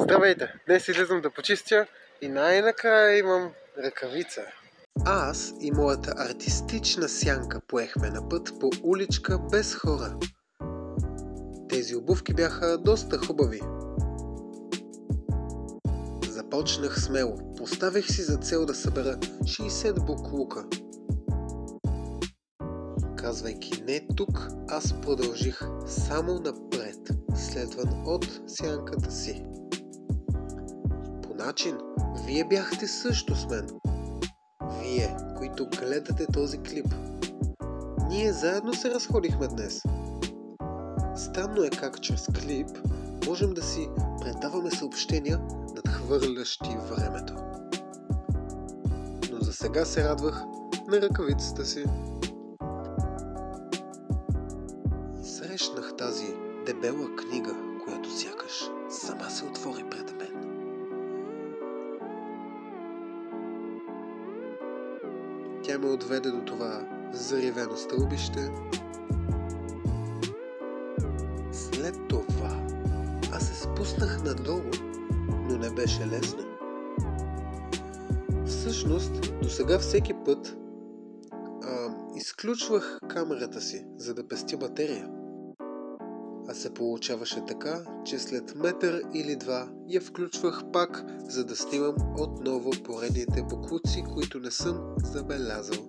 Здравейте! Днес излизам да почистя и най-накрая имам ръкавица. Аз и моята артистична сянка поехме на път по уличка без хора. Тези обувки бяха доста хубави. Започнах смело. Поставих си за цел да събера 60 буклука. Казвайки не тук, аз продължих само напред, следван от сянката си. По начин, вие бяхте също с мен. Вие, които гледате този клип. Ние заедно се разходихме днес. Странно е как чрез клип можем да си предаваме съобщения, надхвърлящи времето. Но за сега се радвах на ръкавицата си. Срещнах тази дебела книга, която сякаш сама се отвори пред мен. Тя ме отведе до това заривено стълбище. След това аз се спуснах надолу, но не беше лесно. Всъщност, досега всеки път изключвах камерата си, за да пестя батерия. А се получаваше така, че след метър или два я включвах пак, за да снимам отново поредните буклуци, които не съм забелязал.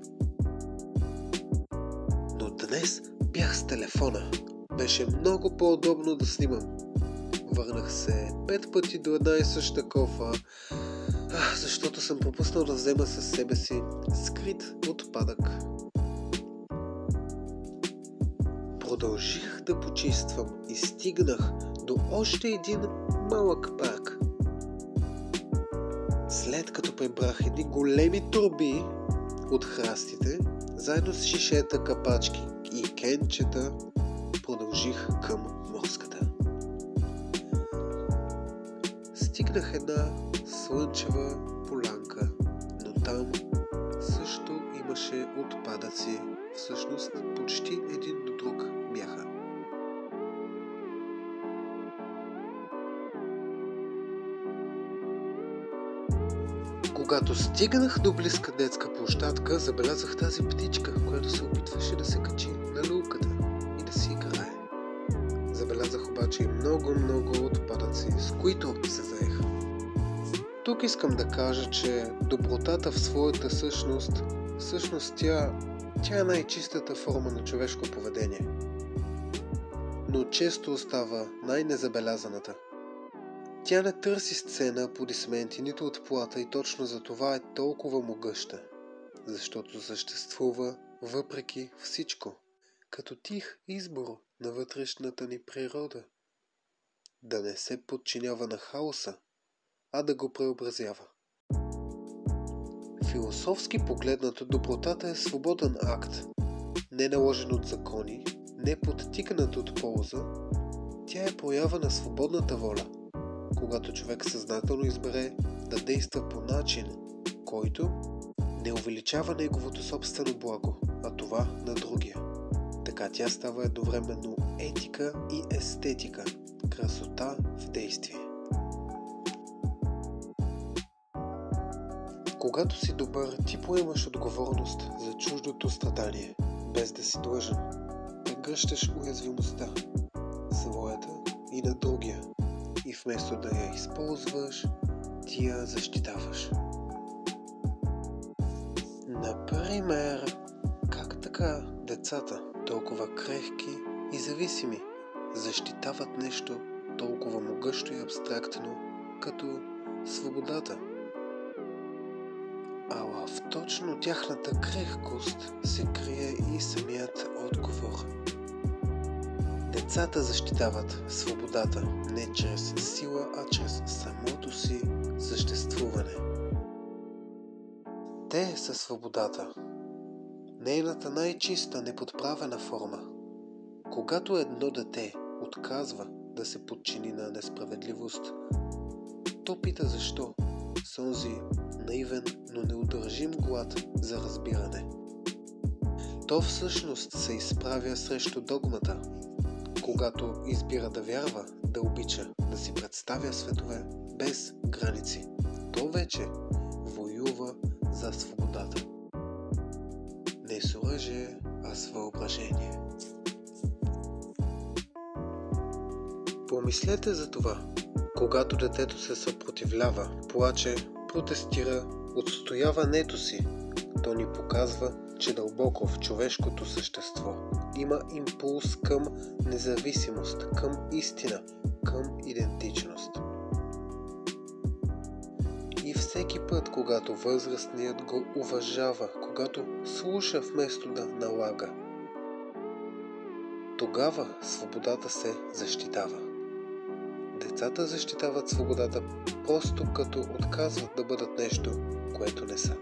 Но днес бях с телефона. Беше много по-удобно да снимам. Върнах се 5 пъти до една и съща кофа, защото съм пропуснал да взема със себе си скрит отпадък. Продължих да почиствам и стигнах до още един малък парк. След като прибрах едни големи торби от храстите, заедно с шишета, капачки и кенчета, продължих към морската. Стигнах една слънчева полянка, но там също имаше отпадъци. Всъщност почти един до друг бяха. Когато стигнах до близка детска площадка, забелязах тази птичка, която се опитваше да се качи на люлката и да си играе. Забелязах обаче и много отпадъци, с които се заех. Тук искам да кажа, че добротата в своята същност тя е най-чистата форма на човешко поведение, но често остава най-незабелязаната. Тя не търси сцена, аплодисменти, нито отплата и точно за това е толкова могъща, защото съществува въпреки всичко, като тих избор на вътрешната ни природа. Да не се подчинява на хаоса, а да го преобразява. Философски погледнато, добротата е свободен акт, не наложен от закони, не подтикнат от полза. Тя е проява на свободната воля, когато човек съзнателно избере да действа по начин, който не увеличава неговото собствено благо, а това на другия. Така тя става едновременно етика и естетика, красота в действие. Когато си добър, ти поемаш отговорност за чуждото страдание, без да си длъжен. Прегръщаш уязвимостта, своята и на другия, и вместо да я използваш, ти я защитаваш. Например, как така децата, толкова крехки и зависими, защитават нещо толкова могъщо и абстрактно, като свободата? Ала в точно тяхната крехкост се крие и самият отговор. Децата защитават свободата не чрез сила, а чрез самото си съществуване. Те са свободата, нейната най-чиста, неподправена форма. Когато едно дете отказва да се подчини на несправедливост, то пита защо, с онзи наивен, но неудържим глад за разбиране. То всъщност се изправя срещу догмата, когато избира да вярва, да обича, да си представя светове без граници. То вече воюва за свободата. Не с оръжие, а с въображение. Помислете за това. Когато детето се съпротивлява, плаче, протестира, отстоява нето си, то ни показва, че дълбоко в човешкото същество има импулс към независимост, към истина, към идентичност. И всеки път, когато възрастният го уважава, когато слуша вместо да налага, тогава свободата се защитава. Децата защитават свободата просто като отказват да бъдат нещо, което не са.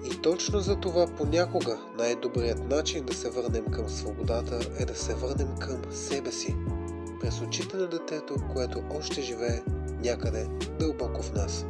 И точно за това понякога най-добрият начин да се върнем към свободата е да се върнем към себе си, през очите на детето, което още живее някъде дълбоко в нас.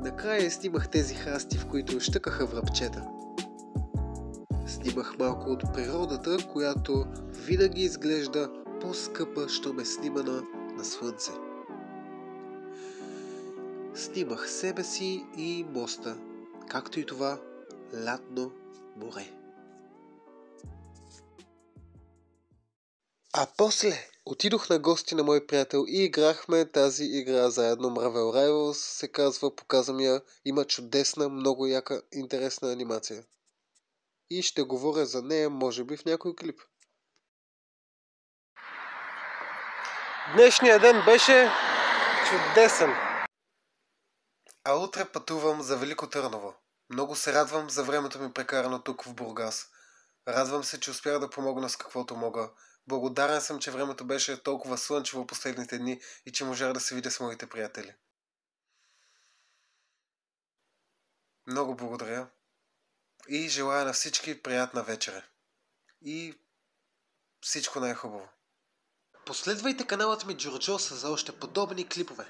Накрая снимах тези храсти, в които щъкаха връбчета. Снимах малко от природата, която винаги изглежда по-скъпа, щом е снимана на слънце. Снимах себе си и моста, както и това лятно море. А после отидох на гости на мой приятел и играхме тази игра заедно. Marvel Rivals се казва, показвам я. Има чудесна, много яка, интересна анимация. И ще говоря за нея, може би, в някой клип. Днешният ден беше чудесен. А утре пътувам за Велико Търново. Много се радвам за времето ми прекарано тук в Бургас. Радвам се, че успях да помогна с каквото мога. Благодарен съм, че времето беше толкова слънчево последните дни и че можах да се видя с моите приятели. Много благодаря и желая на всички приятна вечера. И всичко най-хубаво. Последвайте каналът ми Джорджоса за още подобни клипове.